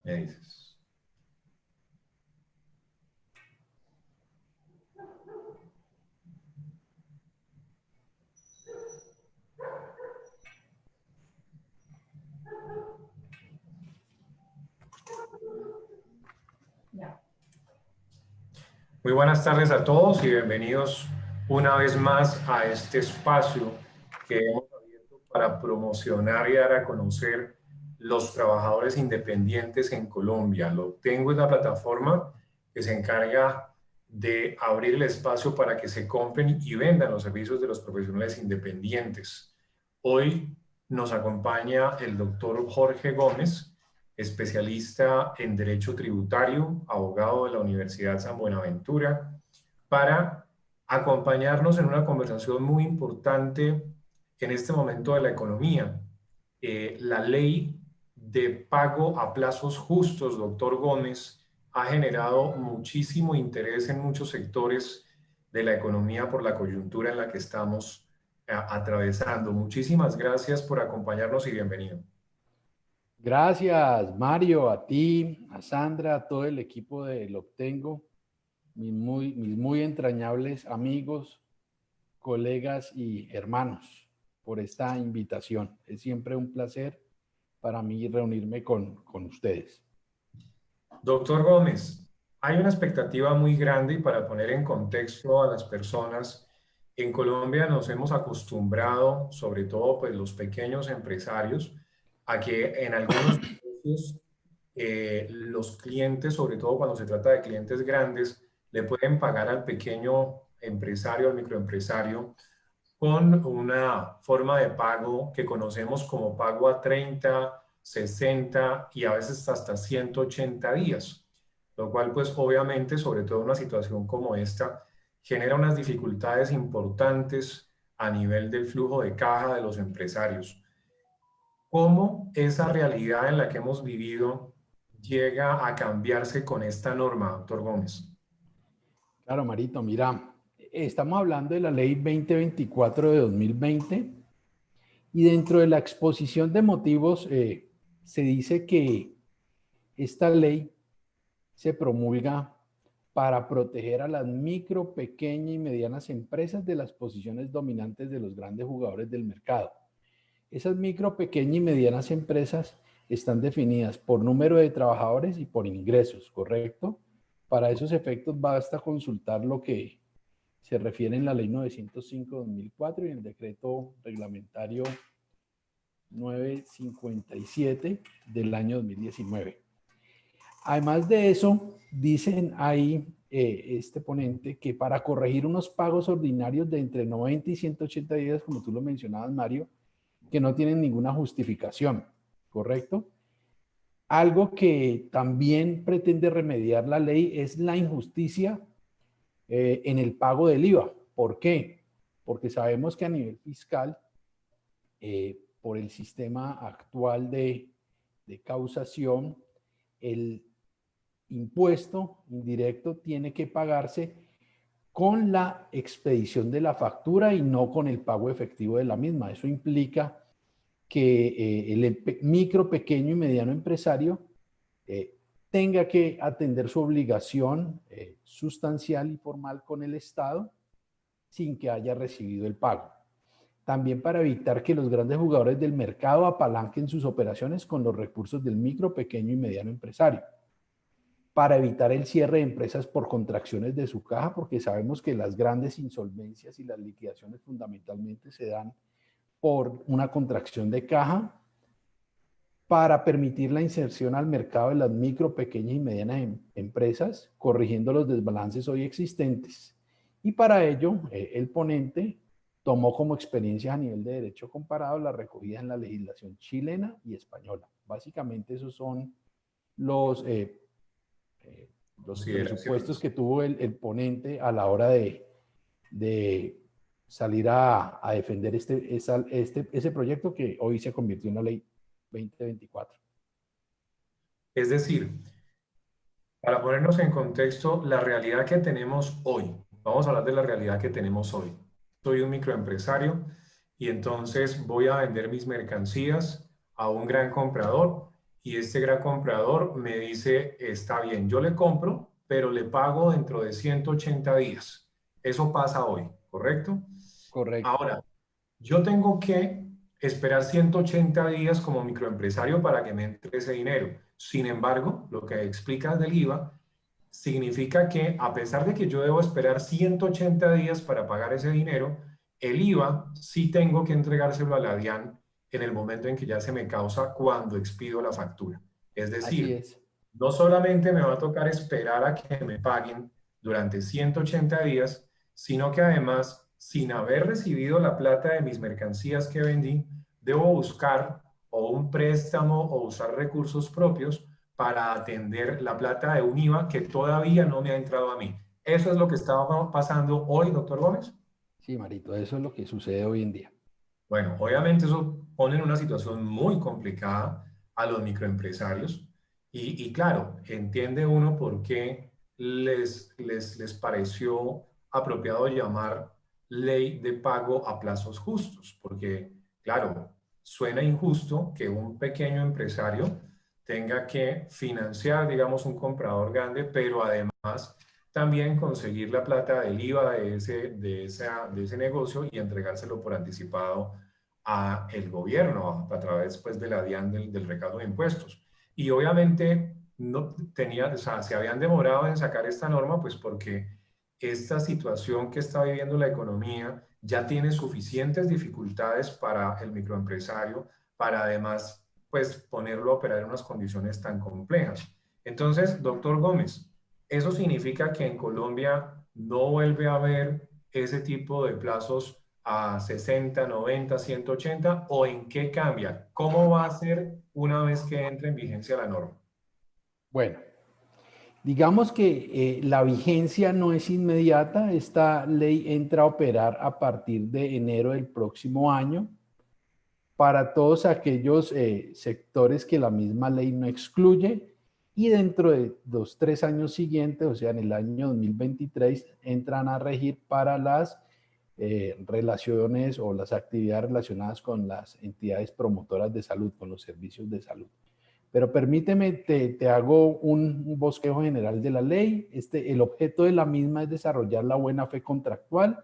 Me dices. Muy buenas tardes a todos y bienvenidos una vez más a este espacio que hemos abierto para promocionar y dar a conocer los trabajadores independientes en Colombia. Lo tengo en la plataforma que se encarga de abrir el espacio para que se compren y vendan los servicios de los profesionales independientes. Hoy nos acompaña el doctor Jorge Gómez, especialista en Derecho Tributario, abogado de la Universidad San Buenaventura, para acompañarnos en una conversación muy importante en este momento de la economía. La ley de pago a plazos justos, doctor Gómez, ha generado muchísimo interés en muchos sectores de la economía por la coyuntura en la que estamos atravesando. Muchísimas gracias por acompañarnos y bienvenido. Gracias, Mario, a ti, a Sandra, a todo el equipo de Lo Obtengo, mis muy entrañables amigos, colegas y hermanos por esta invitación. Es siempre un placer para mí reunirme con ustedes. Doctor Gómez, hay una expectativa muy grande y para poner en contexto a las personas, en Colombia nos hemos acostumbrado, sobre todo pues los pequeños empresarios, a que en algunos negocios los clientes, sobre todo cuando se trata de clientes grandes, le pueden pagar al pequeño empresario, al microempresario, con una forma de pago que conocemos como pago a 30, 60 y a veces hasta 180 días, lo cual pues obviamente, sobre todo en una situación como esta, genera unas dificultades importantes a nivel del flujo de caja de los empresarios. ¿Cómo esa realidad en la que hemos vivido llega a cambiarse con esta norma, doctor Gómez? Claro, Marito, mira, estamos hablando de la ley 2024 de 2020 y dentro de la exposición de motivos se dice que esta ley se promulga para proteger a las micro, pequeñas y medianas empresas de las posiciones dominantes de los grandes jugadores del mercado. Esas micro, pequeñas y medianas empresas están definidas por número de trabajadores y por ingresos, ¿correcto? Para esos efectos basta consultar lo que se refiere en la Ley 905/2004 y en el Decreto Reglamentario 957 del año 2019. Además de eso, dicen ahí este ponente que para corregir unos pagos ordinarios de entre 90 y 180 días, como tú lo mencionabas, Mario, que no tienen ninguna justificación, ¿correcto? Algo que también pretende remediar la ley es la injusticia en el pago del IVA. ¿Por qué? Porque sabemos que a nivel fiscal, por el sistema actual de causación, el impuesto indirecto tiene que pagarse con la expedición de la factura y no con el pago efectivo de la misma. Eso implica que el micro, pequeño y mediano empresario tenga que atender su obligación sustancial y formal con el Estado sin que haya recibido el pago. También para evitar que los grandes jugadores del mercado apalanquen sus operaciones con los recursos del micro, pequeño y mediano empresario. Para evitar el cierre de empresas por contracciones de su caja, porque sabemos que las grandes insolvencias y las liquidaciones fundamentalmente se dan por una contracción de caja, para permitir la inserción al mercado de las micro, pequeñas y medianas empresas, corrigiendo los desbalances hoy existentes. Y para ello, el ponente tomó como experiencia a nivel de derecho comparado la recogida en la legislación chilena y española. Básicamente esos son los presupuestos Consideraciones. que tuvo el ponente a la hora de salir a defender ese proyecto que hoy se convirtió en la ley 2024. Es decir, para ponernos en contexto, la realidad que tenemos hoy, vamos a hablar de la realidad que tenemos hoy. Soy un microempresario y entonces voy a vender mis mercancías a un gran comprador y este gran comprador me dice, está bien, yo le compro, pero le pago dentro de 180 días. Eso pasa hoy, ¿correcto? Correcto. Ahora, yo tengo que esperar 180 días como microempresario para que me entre ese dinero. Sin embargo, lo que explicas del IVA significa que a pesar de que yo debo esperar 180 días para pagar ese dinero, el IVA sí tengo que entregárselo a la DIAN en el momento en que ya se me causa cuando expido la factura. Es Así decir, es. no solamente me va a tocar esperar a que me paguen durante 180 días, sino que además, sin haber recibido la plata de mis mercancías que vendí, debo buscar o un préstamo o usar recursos propios para atender la plata de un IVA que todavía no me ha entrado a mí. ¿Eso es lo que está pasando hoy, doctor Gómez? Sí, Marito, eso es lo que sucede hoy en día. Bueno, obviamente eso pone en una situación muy complicada a los microempresarios y claro, entiende uno por qué les pareció apropiado llamar ley de pago a plazos justos, porque claro, suena injusto que un pequeño empresario tenga que financiar, digamos, un comprador grande, pero además también conseguir la plata del IVA de ese negocio y entregárselo por anticipado a el gobierno a través pues, de la DIAN del recaudo de impuestos. Y obviamente no tenía, o sea, se habían demorado en sacar esta norma pues porque esta situación que está viviendo la economía ya tiene suficientes dificultades para el microempresario para además pues ponerlo a operar en unas condiciones tan complejas. Entonces, doctor Gómez, ¿eso significa que en Colombia no vuelve a haber ese tipo de plazos a 60, 90, 180 o en qué cambia? ¿Cómo va a ser una vez que entre en vigencia la norma? Bueno, digamos que la vigencia no es inmediata. Esta ley entra a operar a partir de enero del próximo año para todos aquellos sectores que la misma ley no excluye y dentro de los 3 años siguientes, o sea, en el año 2023, entran a regir para las relaciones o las actividades relacionadas con las entidades promotoras de salud, con los servicios de salud. Pero permíteme, te hago un bosquejo general de la ley. El objeto de la misma es desarrollar la buena fe contractual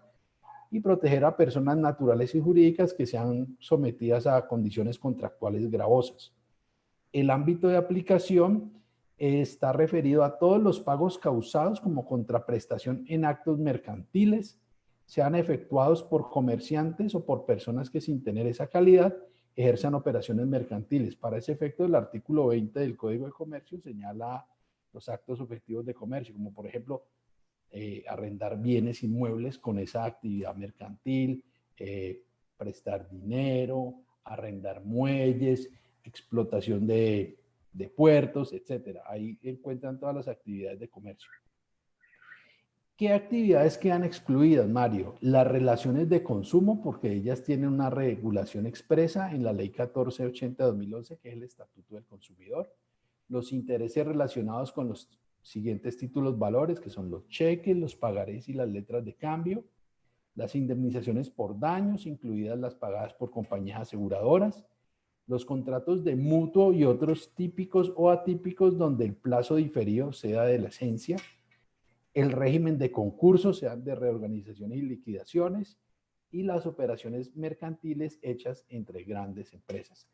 y proteger a personas naturales y jurídicas que sean sometidas a condiciones contractuales gravosas. El ámbito de aplicación está referido a todos los pagos causados como contraprestación en actos mercantiles, sean efectuados por comerciantes o por personas que sin tener esa calidad ejerzan operaciones mercantiles. Para ese efecto, el artículo 20 del Código de Comercio señala los actos objetivos de comercio, como por ejemplo arrendar bienes inmuebles con esa actividad mercantil, prestar dinero, arrendar muelles, explotación de puertos, etcétera. Ahí encuentran todas las actividades de comercio. ¿Qué actividades quedan excluidas, Mario? Las relaciones de consumo, porque ellas tienen una regulación expresa en la Ley 1480 de 2011, que es el Estatuto del Consumidor. Los intereses relacionados con los siguientes títulos valores, que son los cheques, los pagarés y las letras de cambio. Las indemnizaciones por daños, incluidas las pagadas por compañías aseguradoras. Los contratos de mutuo y otros típicos o atípicos donde el plazo diferido sea de la esencia. El régimen de concursos, sean de reorganizaciones y liquidaciones, y las operaciones mercantiles hechas entre grandes empresas.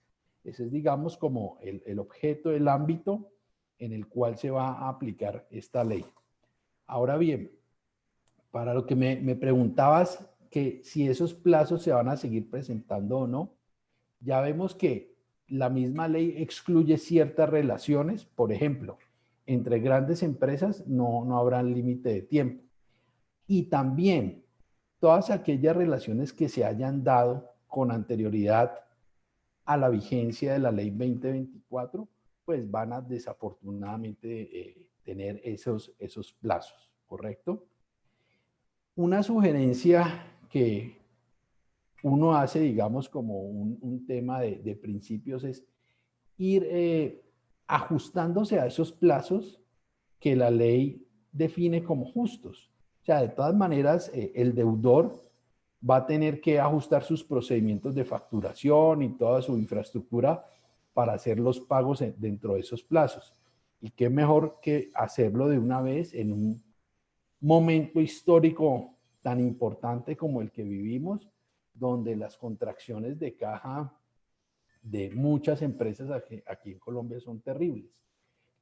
Ese es, digamos, como el objeto, el ámbito en el cual se va a aplicar esta ley. Ahora bien, para lo que me preguntabas, que si esos plazos se van a seguir presentando o no, ya vemos que la misma ley excluye ciertas relaciones, por ejemplo, entre grandes empresas no habrá límite de tiempo. Y también todas aquellas relaciones que se hayan dado con anterioridad a la vigencia de la ley 2024, pues van a desafortunadamente tener esos plazos, ¿correcto? Una sugerencia que uno hace, digamos, como un tema de principios es ir ajustándose a esos plazos que la ley define como justos. O sea, de todas maneras, el deudor va a tener que ajustar sus procedimientos de facturación y toda su infraestructura para hacer los pagos dentro de esos plazos. Y qué mejor que hacerlo de una vez en un momento histórico tan importante como el que vivimos, donde las contracciones de caja de muchas empresas aquí en Colombia son terribles.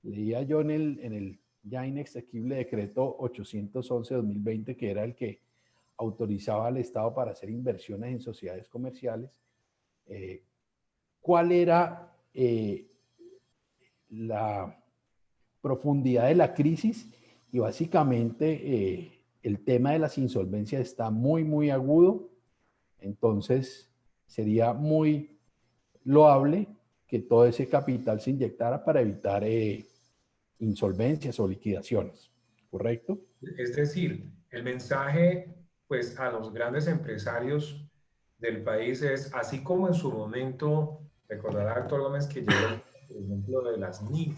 Leía yo en el ya inexequible decreto 811-2020, que era el que autorizaba al Estado para hacer inversiones en sociedades comerciales, cuál era la profundidad de la crisis, y básicamente el tema de las insolvencias está muy, muy agudo. Entonces sería muy loable que todo ese capital se inyectara para evitar insolvencias o liquidaciones, ¿correcto? Es decir, el mensaje pues a los grandes empresarios del país es, así como en su momento, recordará doctor Gómez que llegó, por ejemplo, de las NIF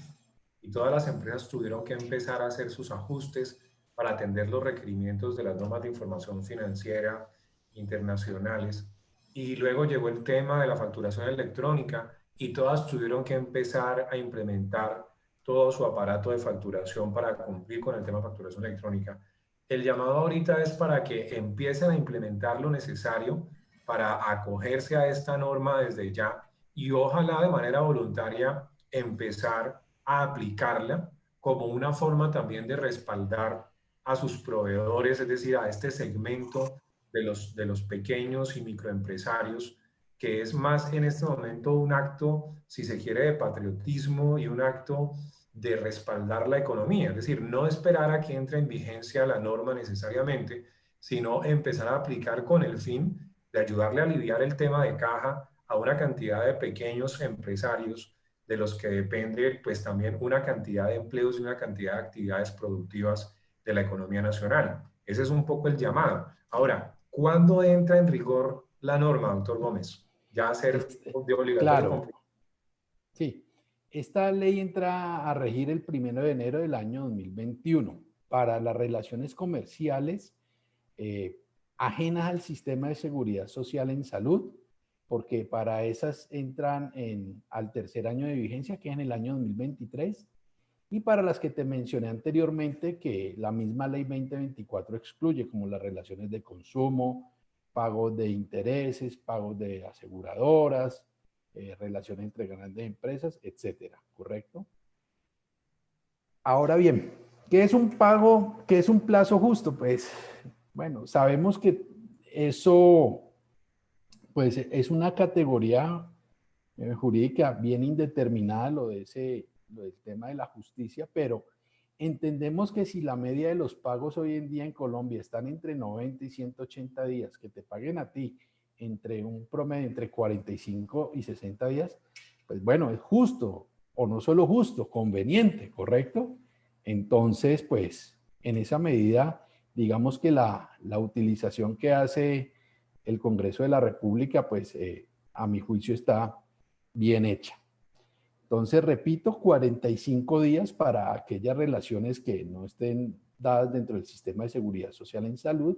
y todas las empresas tuvieron que empezar a hacer sus ajustes para atender los requerimientos de las normas de información financiera internacionales. Y luego llegó el tema de la facturación electrónica y todas tuvieron que empezar a implementar todo su aparato de facturación para cumplir con el tema de facturación electrónica. El llamado ahorita es para que empiecen a implementar lo necesario para acogerse a esta norma desde ya y ojalá de manera voluntaria empezar a aplicarla como una forma también de respaldar a sus proveedores, es decir, a este segmento de los pequeños y microempresarios, que es más en este momento un acto, si se quiere, de patriotismo y un acto de respaldar la economía, es decir, no esperar a que entre en vigencia la norma necesariamente, sino empezar a aplicar con el fin de ayudarle a aliviar el tema de caja a una cantidad de pequeños empresarios de los que depende pues también una cantidad de empleos y una cantidad de actividades productivas de la economía nacional. Ese es un poco el llamado. Ahora, ¿cuándo entra en rigor la norma, doctor Gómez? Ya a ser de obligatorio Claro, cumplimiento. sí. Esta ley entra a regir el 1 de enero del año 2021 para las relaciones comerciales ajenas al sistema de seguridad social en salud, porque para esas entran al tercer año de vigencia, que es en el año 2023, y para las que te mencioné anteriormente, que la misma ley 2024 excluye, como las relaciones de consumo, pagos de intereses, pagos de aseguradoras, relaciones entre grandes empresas, etcétera, ¿correcto? Ahora bien, ¿qué es un pago? ¿Qué es un plazo justo? Pues, bueno, sabemos que eso, pues, es una categoría jurídica bien indeterminada, lo del tema de la justicia, pero entendemos que si la media de los pagos hoy en día en Colombia están entre 90 y 180 días, que te paguen a ti entre un promedio entre 45 y 60 días, pues bueno, es justo, o no solo justo, conveniente, ¿correcto? Entonces, pues, en esa medida, digamos que la utilización que hace el Congreso de la República, pues, a mi juicio está bien hecha. Entonces, repito, 45 días para aquellas relaciones que no estén dadas dentro del sistema de seguridad social en salud,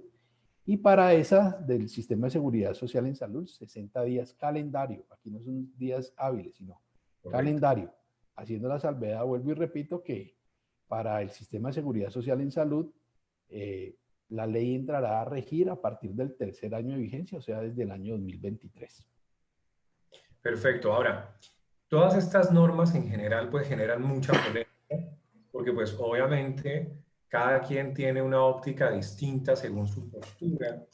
y para esas del sistema de seguridad social en salud, 60 días calendario. Aquí no son días hábiles, sino Correcto. calendario. Haciendo la salvedad, vuelvo y repito que para el sistema de seguridad social en salud, la ley entrará a regir a partir del tercer año de vigencia, o sea, desde el año 2023. Perfecto. Ahora, todas estas normas en general pues generan mucha polémica porque pues obviamente cada quien tiene una óptica distinta según su postura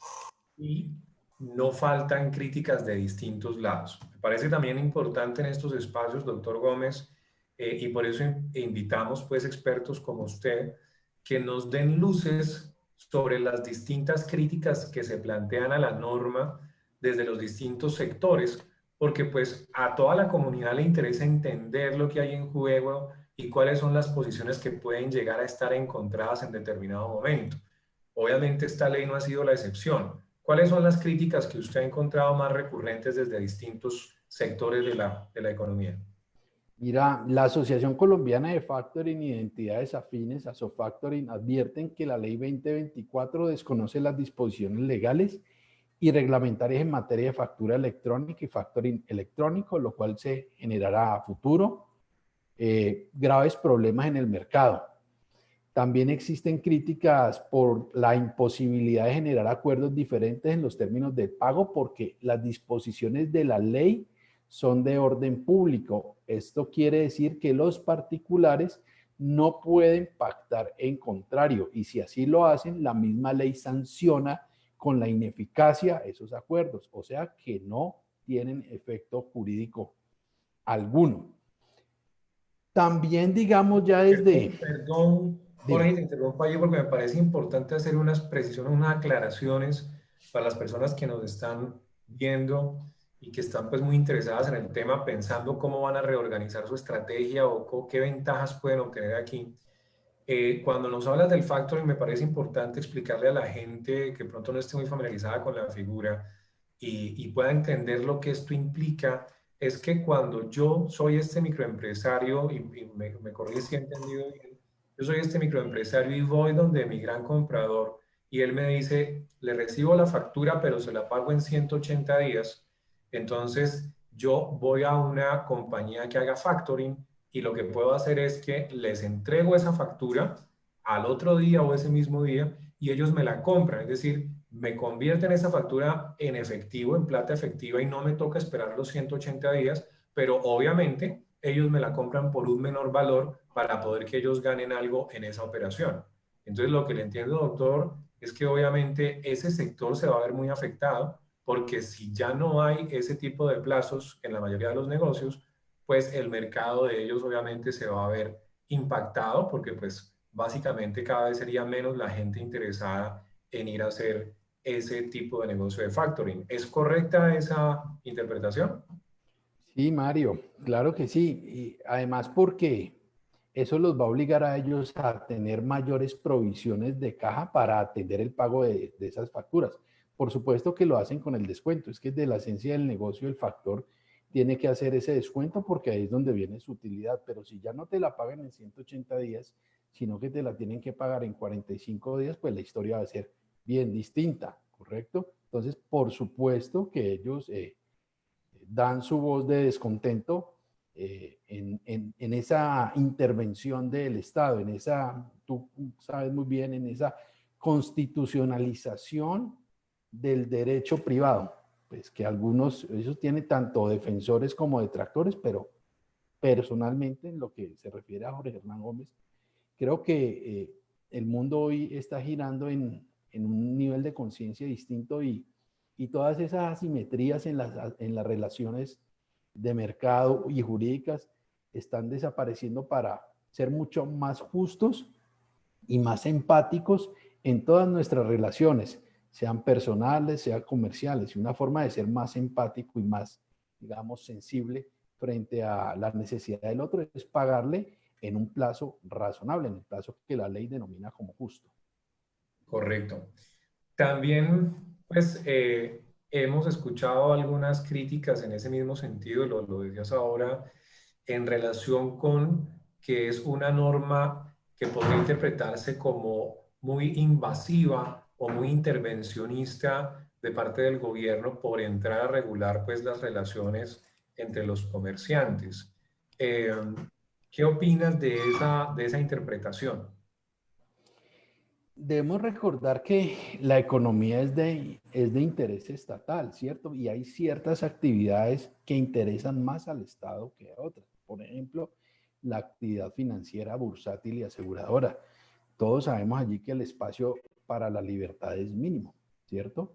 y no faltan críticas de distintos lados. Me parece también importante en estos espacios, doctor Gómez, y por eso invitamos pues expertos como usted que nos den luces sobre las distintas críticas que se plantean a la norma desde los distintos sectores, porque pues a toda la comunidad le interesa entender lo que hay en juego y cuáles son las posiciones que pueden llegar a estar encontradas en determinado momento. Obviamente esta ley no ha sido la excepción. ¿Cuáles son las críticas que usted ha encontrado más recurrentes desde distintos sectores de la economía? Mira, la Asociación Colombiana de Factoring y Identidades Afines, ASOFactoring, advierten que la Ley 2024 desconoce las disposiciones legales y reglamentarias en materia de factura electrónica y factoring electrónico, lo cual se generará a futuro graves problemas en el mercado. También existen críticas por la imposibilidad de generar acuerdos diferentes en los términos de pago porque las disposiciones de la ley son de orden público. Esto quiere decir que los particulares no pueden pactar en contrario y si así lo hacen, la misma ley sanciona con la ineficacia esos acuerdos, o sea que no tienen efecto jurídico alguno. También, digamos, ya desde... Perdón, Jorge, Dime. te interrumpo allí porque me parece importante hacer unas precisiones, unas aclaraciones para las personas que nos están viendo y que están pues muy interesadas en el tema, pensando cómo van a reorganizar su estrategia o qué ventajas pueden obtener aquí. Cuando nos hablas del factoring, me parece importante explicarle a la gente que pronto no esté muy familiarizada con la figura y pueda entender lo que esto implica. Es que cuando yo soy este microempresario, y me corrige si he entendido bien, yo soy este microempresario y voy donde mi gran comprador y él me dice, le recibo la factura, pero se la pago en 180 días. Entonces, yo voy a una compañía que haga factoring y lo que puedo hacer es que les entrego esa factura al otro día o ese mismo día y ellos me la compran, es decir, me convierten esa factura en efectivo, en plata efectiva y no me toca esperar los 180 días, pero obviamente ellos me la compran por un menor valor para poder que ellos ganen algo en esa operación. Entonces lo que le entiendo, doctor, es que obviamente ese sector se va a ver muy afectado porque si ya no hay ese tipo de plazos en la mayoría de los negocios, pues el mercado de ellos obviamente se va a ver impactado porque pues básicamente cada vez sería menos la gente interesada en ir a hacer ese tipo de negocio de factoring. ¿Es correcta esa interpretación? Sí, Mario, claro que sí. Y además porque eso los va a obligar a ellos a tener mayores provisiones de caja para atender el pago de esas facturas. Por supuesto que lo hacen con el descuento. Es que de la esencia del negocio el factor tiene que hacer ese descuento porque ahí es donde viene su utilidad. Pero si ya no te la pagan en 180 días, sino que te la tienen que pagar en 45 días, pues la historia va a ser bien distinta, ¿correcto? Entonces, por supuesto que ellos dan su voz de descontento en esa intervención del Estado, en esa, tú sabes muy bien, en esa constitucionalización del derecho privado, pues que algunos, eso tiene tanto defensores como detractores, pero personalmente en lo que se refiere a Jorge Hernán Gómez, creo que el mundo hoy está girando en un nivel de conciencia distinto y todas esas asimetrías en las relaciones de mercado y jurídicas están desapareciendo para ser mucho más justos y más empáticos en todas nuestras relaciones, sean personales, sean comerciales, y una forma de ser más empático y más, digamos, sensible frente a la necesidad del otro es pagarle en un plazo razonable, en el plazo que la ley denomina como justo. Correcto. También, pues, hemos escuchado algunas críticas en ese mismo sentido, lo decías ahora, en relación con que es una norma que podría interpretarse como muy invasiva o muy intervencionista de parte del gobierno por entrar a regular, pues, las relaciones entre los comerciantes. Eh, ¿Qué opinas de esa interpretación? Debemos recordar que la economía es de interés estatal, ¿cierto? Y hay ciertas actividades que interesan más al Estado que a otras. Por ejemplo, la actividad financiera, bursátil y aseguradora. Todos sabemos allí que el espacio para la libertad es mínimo, ¿cierto?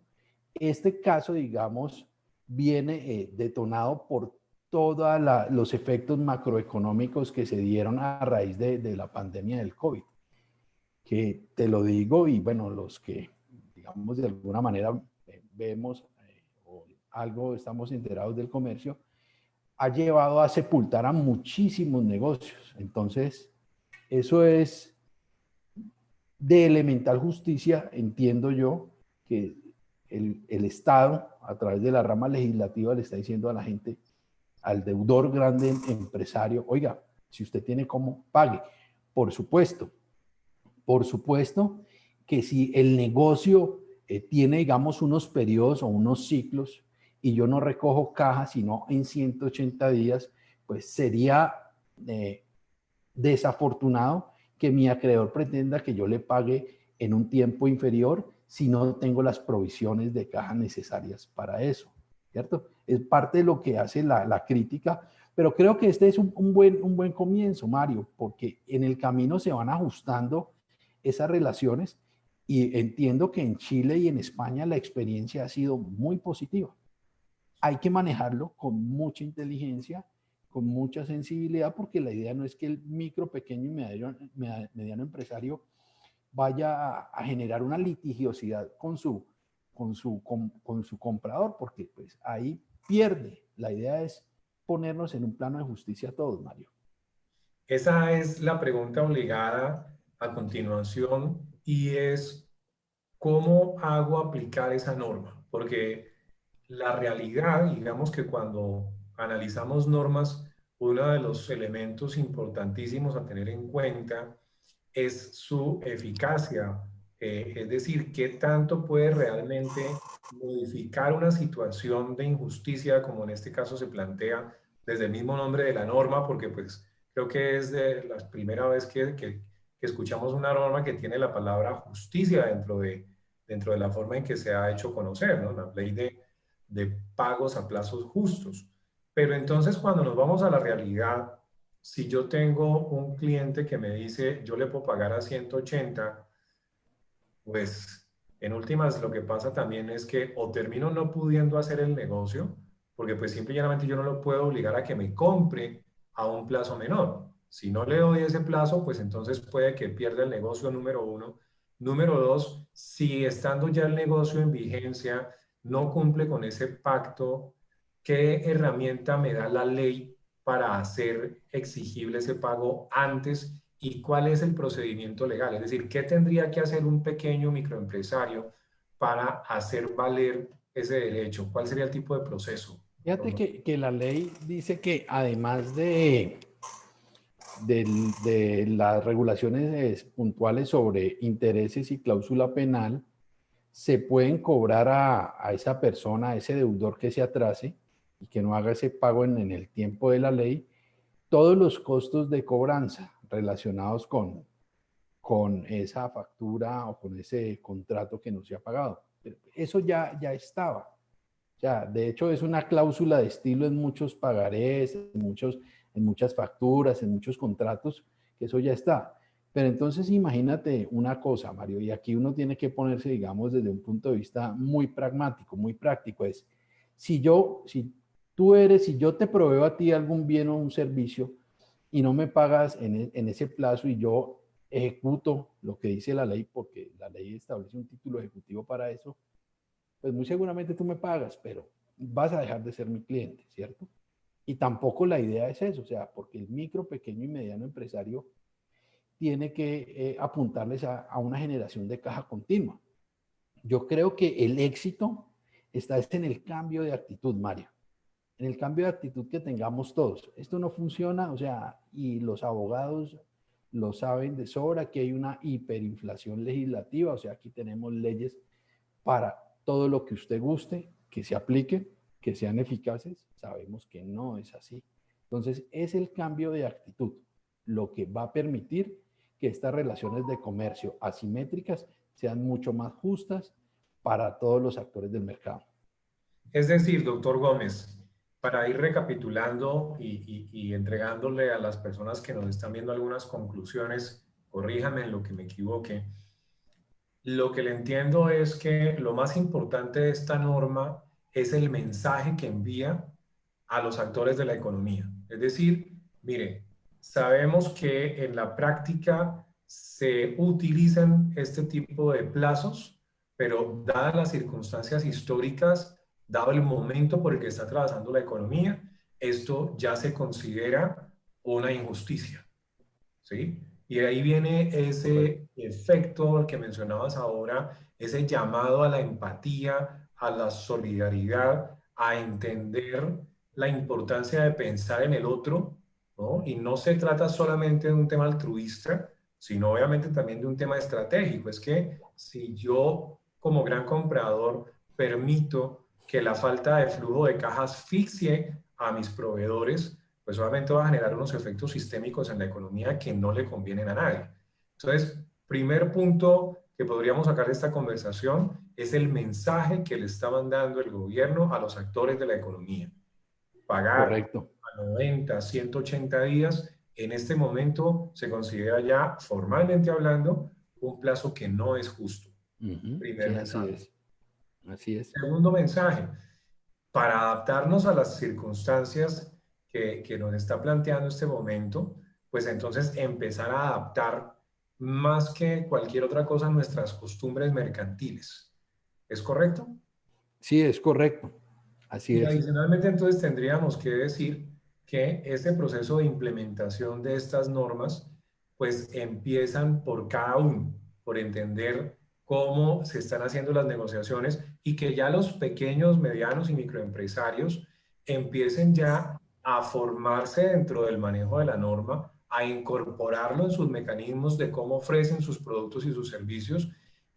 Este caso, digamos, viene detonado por todos los efectos macroeconómicos que se dieron a raíz de la pandemia del COVID, que te lo digo y bueno, los que, digamos, de alguna manera vemos o algo estamos enterados del comercio, ha llevado a sepultar a muchísimos negocios. Entonces, eso es de elemental justicia, entiendo yo, que el Estado, a través de la rama legislativa, le está diciendo a la gente, al deudor grande empresario, oiga, si usted tiene cómo, pague. Por supuesto que si el negocio tiene, digamos, unos periodos o unos ciclos y yo no recojo caja sino en 180 días, pues sería desafortunado que mi acreedor pretenda que yo le pague en un tiempo inferior si no tengo las provisiones de caja necesarias para eso, ¿cierto? Es parte de lo que hace la crítica, pero creo que este es un buen comienzo, Mario, porque en el camino se van ajustando esas relaciones y entiendo que en Chile y en España la experiencia ha sido muy positiva. Hay que manejarlo con mucha inteligencia, con mucha sensibilidad, porque la idea no es que el micro, pequeño y mediano empresario vaya a generar una litigiosidad con su comprador, porque pues ahí pierde. La idea es ponernos en un plano de justicia todos, Mario. Esa es la pregunta obligada a continuación y es, ¿cómo hago aplicar esa norma? Porque la realidad, digamos que cuando analizamos normas, uno de los elementos importantísimos a tener en cuenta es su eficacia, es decir, qué tanto puede realmente modificar una situación de injusticia, como en este caso se plantea desde el mismo nombre de la norma, porque pues creo que es de la primera vez que escuchamos una norma que tiene la palabra justicia dentro de la forma en que se ha hecho conocer, ¿no? La ley de pagos a plazos justos. Pero entonces cuando nos vamos a la realidad, si yo tengo un cliente que me dice, yo le puedo pagar a 180, pues en últimas lo que pasa también es que o termino no pudiendo hacer el negocio, porque pues simple y llanamente yo no lo puedo obligar a que me compre a un plazo menor. Si no le doy ese plazo, pues entonces puede que pierda el negocio, número uno. Número dos, si estando ya el negocio en vigencia, no cumple con ese pacto, ¿qué herramienta me da la ley para hacer exigible ese pago antes y cuál es el procedimiento legal? Es decir, ¿qué tendría que hacer un pequeño microempresario para hacer valer ese derecho? ¿Cuál sería el tipo de proceso? Fíjate que la ley dice que además de las regulaciones puntuales sobre intereses y cláusula penal, se pueden cobrar a esa persona, a ese deudor que se atrase y que no haga ese pago en el tiempo de la ley, todos los costos de cobranza relacionados con esa factura o con ese contrato que no se ha pagado. Eso ya estaba. O sea, de hecho es una cláusula de estilo en muchos pagarés, en muchas facturas, en muchos contratos, que eso ya está. Pero entonces imagínate una cosa, Mario, y aquí uno tiene que ponerse, digamos, desde un punto de vista muy pragmático, muy práctico, es, si yo te proveo a ti algún bien o un servicio y no me pagas en ese plazo y yo ejecuto lo que dice la ley, porque la ley establece un título ejecutivo para eso, pues muy seguramente tú me pagas, pero vas a dejar de ser mi cliente, ¿cierto? Y tampoco la idea es eso, o sea, porque el micro, pequeño y mediano empresario tiene que apuntarles a una generación de caja continua. Yo creo que el éxito está en el cambio de actitud, Mario, en el cambio de actitud que tengamos todos. Esto no funciona, o sea, y los abogados lo saben de sobra, que hay una hiperinflación legislativa, o sea, aquí tenemos leyes para todo lo que usted guste, que se apliquen, que sean eficaces. Sabemos que no es así. Entonces, es el cambio de actitud lo que va a permitir que estas relaciones de comercio asimétricas sean mucho más justas para todos los actores del mercado. Es decir, doctor Gómez, para ir recapitulando y entregándole a las personas que nos están viendo algunas conclusiones, corríjame en lo que me equivoque. Lo que le entiendo es que lo más importante de esta norma es el mensaje que envía a los actores de la economía. Es decir, mire, sabemos que en la práctica se utilizan este tipo de plazos, pero dadas las circunstancias históricas, dado el momento por el que está atravesando la economía, esto ya se considera una injusticia. ¿Sí? Y ahí viene ese efecto que mencionabas ahora, ese llamado a la empatía, a la solidaridad, a entender la importancia de pensar en el otro, ¿no? Y no se trata solamente de un tema altruista, sino obviamente también de un tema estratégico. Es que si yo como gran comprador permito que la falta de flujo de caja asfixie a mis proveedores, pues obviamente va a generar unos efectos sistémicos en la economía que no le convienen a nadie. Entonces, primer punto que podríamos sacar de esta conversación es el mensaje que le está mandando el gobierno a los actores de la economía. Pagar Correcto. a 90, 180 días, en este momento se considera ya, formalmente hablando, un plazo que no es justo. Primer Sí, así mensaje. es. Así es. Segundo mensaje, para adaptarnos a las circunstancias que nos está planteando este momento, pues entonces empezar a adaptar más que cualquier otra cosa nuestras costumbres mercantiles. ¿Es correcto? Sí, es correcto. Así Y es. adicionalmente entonces tendríamos que decir que este proceso de implementación de estas normas pues empiezan por cada uno, por entender cómo se están haciendo las negociaciones y que ya los pequeños, medianos y microempresarios empiecen ya a formarse dentro del manejo de la norma, a incorporarlo en sus mecanismos de cómo ofrecen sus productos y sus servicios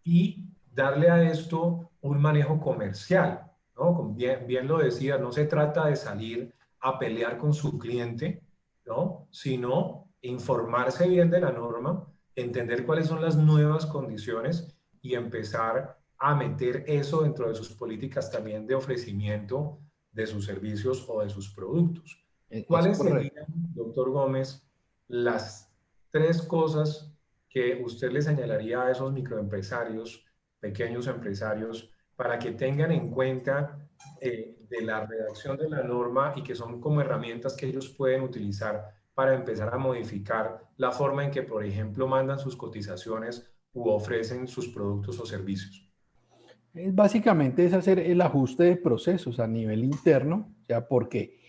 y darle a esto un manejo comercial, ¿no? Como bien lo decía, no se trata de salir a pelear con su cliente, ¿no? Sino informarse bien de la norma, entender cuáles son las nuevas condiciones y empezar a meter eso dentro de sus políticas también de ofrecimiento de sus servicios o de sus productos. Es ¿Cuáles correcto. serían, doctor Gómez, las tres cosas que usted le señalaría a esos microempresarios, pequeños empresarios, para que tengan en cuenta de la redacción de la norma y que son como herramientas que ellos pueden utilizar para empezar a modificar la forma en que, por ejemplo, mandan sus cotizaciones u ofrecen sus productos o servicios? Básicamente es hacer el ajuste de procesos a nivel interno, o sea, porque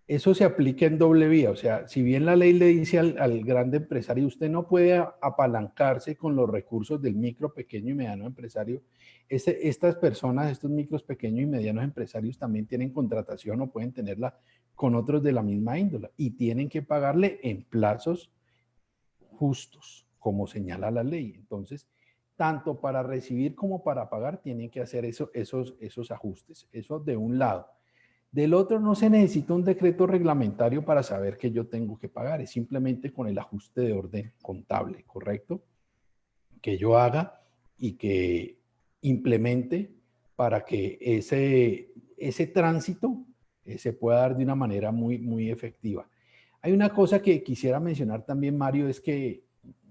eso se aplica en doble vía. O sea, si bien la ley le dice al grande empresario, usted no puede apalancarse con los recursos del micro, pequeño y mediano empresario, estas personas, estos micros, pequeños y medianos empresarios también tienen contratación o pueden tenerla con otros de la misma índole y tienen que pagarle en plazos justos, como señala la ley. Entonces, tanto para recibir como para pagar tienen que hacer esos ajustes. Eso de un lado. Del otro, no se necesita un decreto reglamentario para saber que yo tengo que pagar, es simplemente con el ajuste de orden contable, ¿correcto? Que yo haga y que implemente para que ese tránsito se pueda dar de una manera muy, muy efectiva. Hay una cosa que quisiera mencionar también, Mario, es que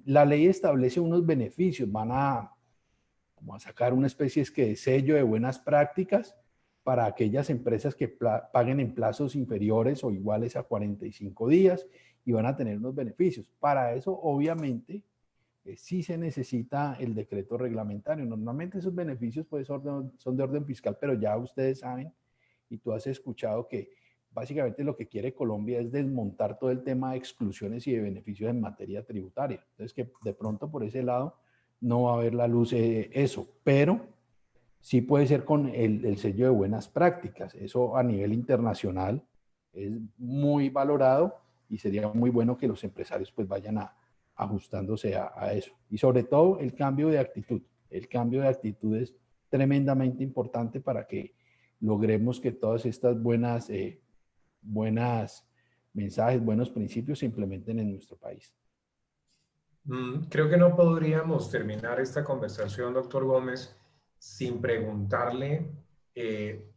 la ley establece unos beneficios, como a sacar una especie de sello de buenas prácticas para aquellas empresas que paguen en plazos inferiores o iguales a 45 días y van a tener unos beneficios. Para eso, obviamente, sí se necesita el decreto reglamentario. Normalmente esos beneficios pues, son de orden fiscal, pero ya ustedes saben y tú has escuchado que básicamente lo que quiere Colombia es desmontar todo el tema de exclusiones y de beneficios en materia tributaria. Entonces, que de pronto por ese lado no va a haber la luz eso, pero sí puede ser con el sello de buenas prácticas. Eso a nivel internacional es muy valorado y sería muy bueno que los empresarios pues vayan ajustándose a eso. Y sobre todo el cambio de actitud. El cambio de actitud es tremendamente importante para que logremos que todas estas buenas mensajes, buenos principios se implementen en nuestro país. Creo que no podríamos terminar esta conversación, doctor Gómez, sin preguntarle eh,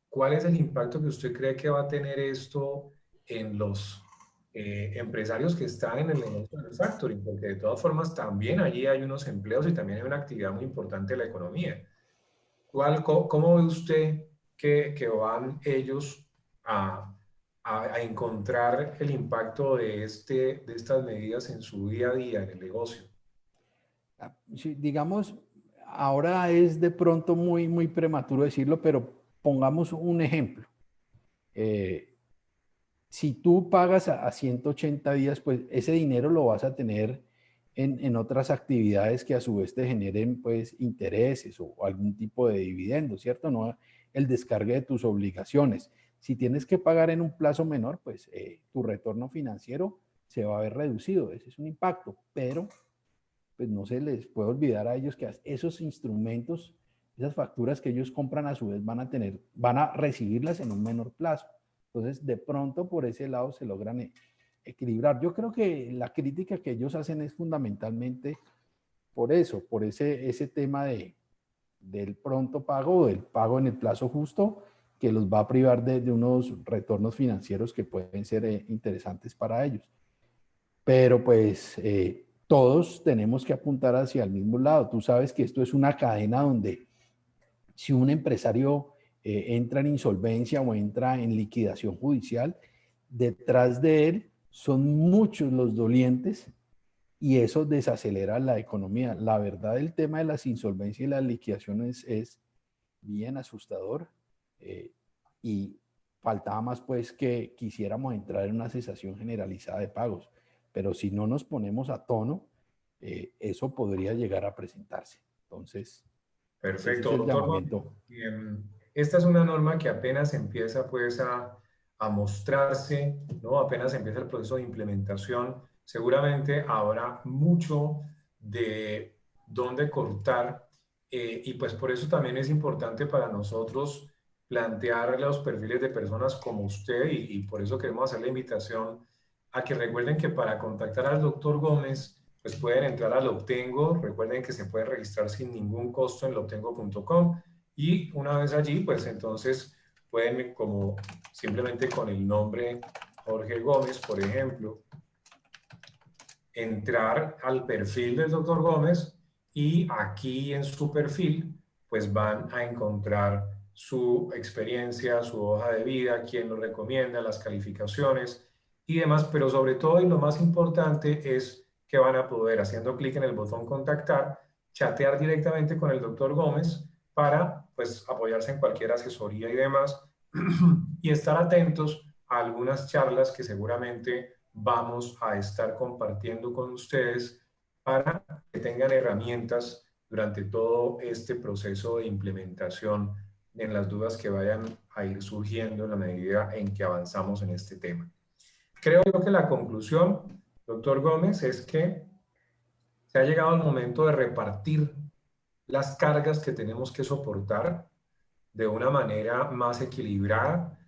cuál es el impacto que usted cree que va a tener esto en los empresarios que están en el negocio del factoring, porque de todas formas también allí hay unos empleos y también hay una actividad muy importante de la economía. ¿Cómo ve usted que van ellos a, a encontrar el impacto de estas medidas en su día a día en el negocio? Sí, digamos, ahora es de pronto muy, muy prematuro decirlo, pero pongamos un ejemplo. Eh, si tú pagas a 180 días, pues ese dinero lo vas a tener en otras actividades que a su vez te generen pues intereses o algún tipo de dividendo, ¿cierto? No el descargue de tus obligaciones. Si tienes que pagar en un plazo menor, pues tu retorno financiero se va a ver reducido. Ese es un impacto, pero pues no se les puede olvidar a ellos que esos instrumentos esas facturas que ellos compran a su vez van a recibirlas en un menor plazo. Entonces, de pronto por ese lado se logran equilibrar. Yo creo que la crítica que ellos hacen es fundamentalmente por eso, por ese tema del pronto pago o del pago en el plazo justo, que los va a privar de unos retornos financieros que pueden ser interesantes para ellos. Pero pues todos tenemos que apuntar hacia el mismo lado. Tú sabes que esto es una cadena donde si un empresario entra en insolvencia o entra en liquidación judicial, detrás de él son muchos los dolientes y eso desacelera la economía. La verdad, el tema de las insolvencias y las liquidaciones es bien asustador y faltaba más pues que quisiéramos entrar en una cesación generalizada de pagos, pero si no nos ponemos a tono, eso podría llegar a presentarse. Entonces, ese es Perfecto, el doctor Gómez. llamamiento. Esta es una norma que apenas empieza pues a mostrarse, ¿no? Apenas empieza el proceso de implementación. Seguramente habrá mucho de dónde cortar y pues por eso también es importante para nosotros plantear los perfiles de personas como usted y por eso queremos hacer la invitación a que recuerden que para contactar al doctor Gómez pues pueden entrar al Obtengo. Recuerden que se puede registrar sin ningún costo en lobtengo.com y una vez allí, pues entonces pueden, como simplemente con el nombre Jorge Gómez, por ejemplo, entrar al perfil del doctor Gómez y aquí en su perfil, pues van a encontrar su experiencia, su hoja de vida, quién lo recomienda, las calificaciones y demás, pero sobre todo y lo más importante es que van a poder, haciendo clic en el botón contactar, chatear directamente con el doctor Gómez para pues apoyarse en cualquier asesoría y demás y estar atentos a algunas charlas que seguramente vamos a estar compartiendo con ustedes para que tengan herramientas durante todo este proceso de implementación en las dudas que vayan a ir surgiendo en la medida en que avanzamos en este tema. Creo yo que la conclusión, doctor Gómez, es que se ha llegado el momento de repartir las cargas que tenemos que soportar de una manera más equilibrada.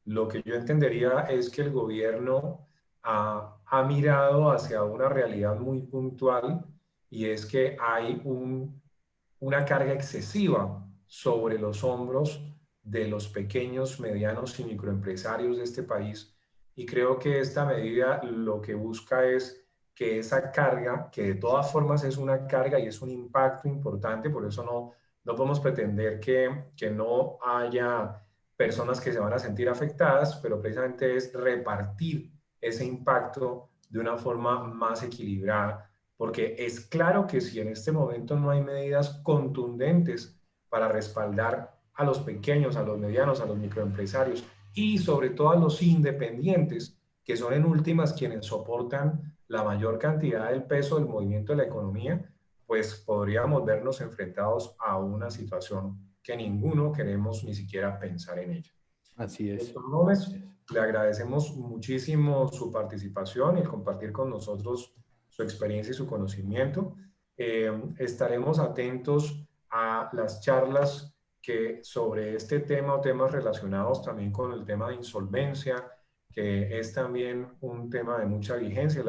Lo que yo entendería es que el gobierno ha mirado hacia una realidad muy puntual y es que hay una carga excesiva sobre los hombros de los pequeños, medianos y microempresarios de este país. Y creo que esta medida lo que busca es que esa carga, que de todas formas es una carga y es un impacto importante, por eso no podemos pretender que no haya personas que se van a sentir afectadas, pero precisamente es repartir ese impacto de una forma más equilibrada, porque es claro que si en este momento no hay medidas contundentes para respaldar a los pequeños, a los medianos, a los microempresarios y sobre todo a los independientes, que son en últimas quienes soportan la mayor cantidad del peso del movimiento de la economía, pues podríamos vernos enfrentados a una situación que ninguno queremos ni siquiera pensar en ella. Así es. Doctor Gómez, le agradecemos muchísimo su participación y el compartir con nosotros su experiencia y su conocimiento. Estaremos atentos a las charlas que sobre este tema o temas relacionados también con el tema de insolvencia, que es también un tema de mucha vigencia,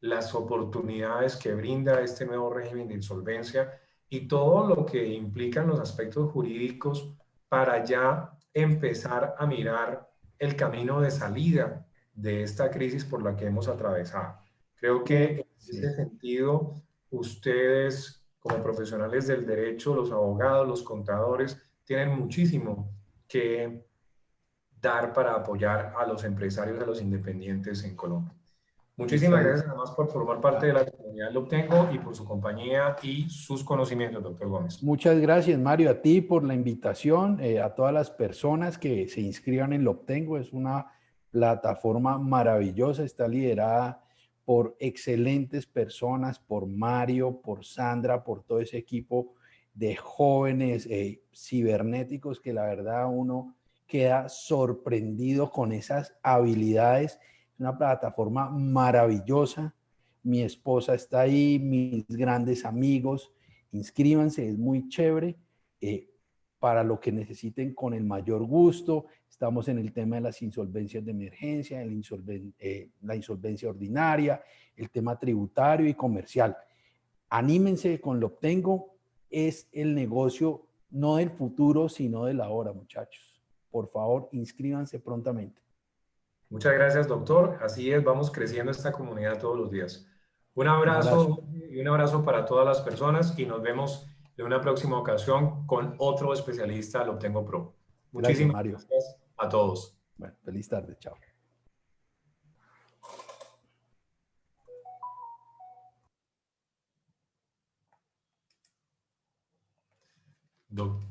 las oportunidades que brinda este nuevo régimen de insolvencia y todo lo que implican los aspectos jurídicos para ya empezar a mirar el camino de salida de esta crisis por la que hemos atravesado. Creo que en ese sentido, ustedes como profesionales del derecho, los abogados, los contadores, tienen muchísimo que dar para apoyar a los empresarios, a los independientes en Colombia. Muchísimas gracias además por formar parte de la comunidad Lo Obtengo y por su compañía y sus conocimientos, doctor Gómez. Muchas gracias, Mario, a ti por la invitación, a todas las personas que se inscriban en Lo Obtengo. Es una plataforma maravillosa, está liderada por excelentes personas, por Mario, por Sandra, por todo ese equipo de jóvenes cibernéticos que la verdad uno queda sorprendido con esas habilidades. Es una plataforma maravillosa. Mi esposa está ahí, mis grandes amigos. Inscríbanse, es muy chévere. para lo que necesiten con el mayor gusto. Estamos en el tema de las insolvencias de emergencia, la insolvencia ordinaria, el tema tributario y comercial. Anímense con Lo Obtengo. Es el negocio no del futuro, sino de la hora, muchachos. Por favor, inscríbanse prontamente. Muchas gracias, doctor. Así es, vamos creciendo esta comunidad todos los días. Un Un abrazo. abrazo y un abrazo para todas las personas y nos vemos en una próxima ocasión con otro especialista Lo Obtengo Pro. Gracias, Muchísimas Mario. gracias a todos. Bueno, feliz tarde. Chao. Doc-